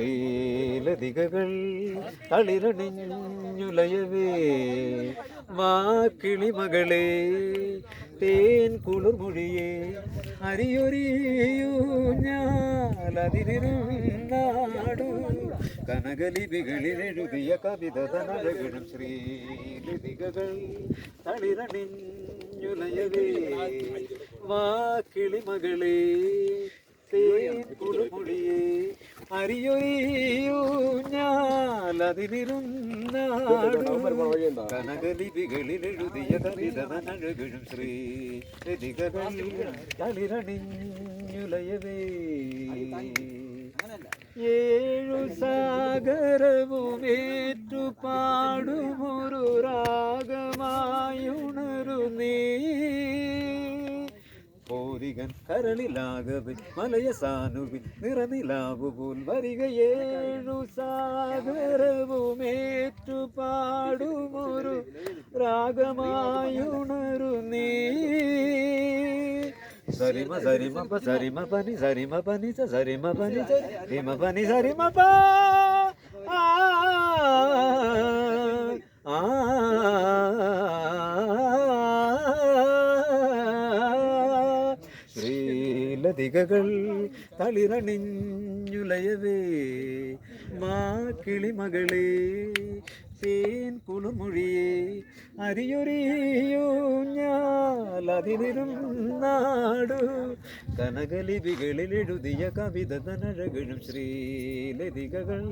ശ്രീലതികകൾ തളിരണിഞ്ഞുലയവേ വാ കിളിമകളെ തേൻ കുളിർമൊഴിയെ അരിയൊരിയൂഞ്ഞാലതിരുന്നാടു കനകലിപികളിലെഴുതിയ കവിത തനഴകിടും ശ്രീലതികകൾ തളിരണിഞ്ഞുലയവേ വാ കിളിമകളെ തേൻ കുളിർമൊഴിയെ കനകലിപികളിലെഴുതിയ കവിത നഴകിടും ശ്രീലതികകൾ തളിരണിഞ്ഞുലയവേ ഏഴു സാഗരവുമേറ്റു പാടുമൊരു രാഗമായുണരു നീ പോരികൻ കരളിലാകവെ മലയ സാനുവിൽ നിറനിലാവുപോൽ വരിക ഏഴു സാഗരവുമേറ്റു പാടുമൊരു രാഗമായുണരു നീ സരിമ സരിമ പ സരിമ പനി സരിമ പനി സ സരിമ പനി സരിമ പനി സരിമ പ ശ്രീലതികകൾ തളിരണിഞ്ഞുലയവേ മാ കിളിമകളെ തേൻ കുളിർമൊഴിയെ അരിയൊരിയൂഞ്ഞാലതിരുന്നാടു കനകലിപികളിലെഴുതിയ കവിത തനഴകിടും ശ്രീലതികകൾ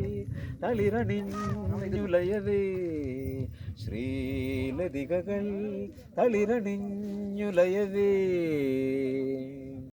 തളിരണിഞ്ഞുലയവേ ശ്രീലതികകൾ തളിരണിഞ്ഞുലയവേ.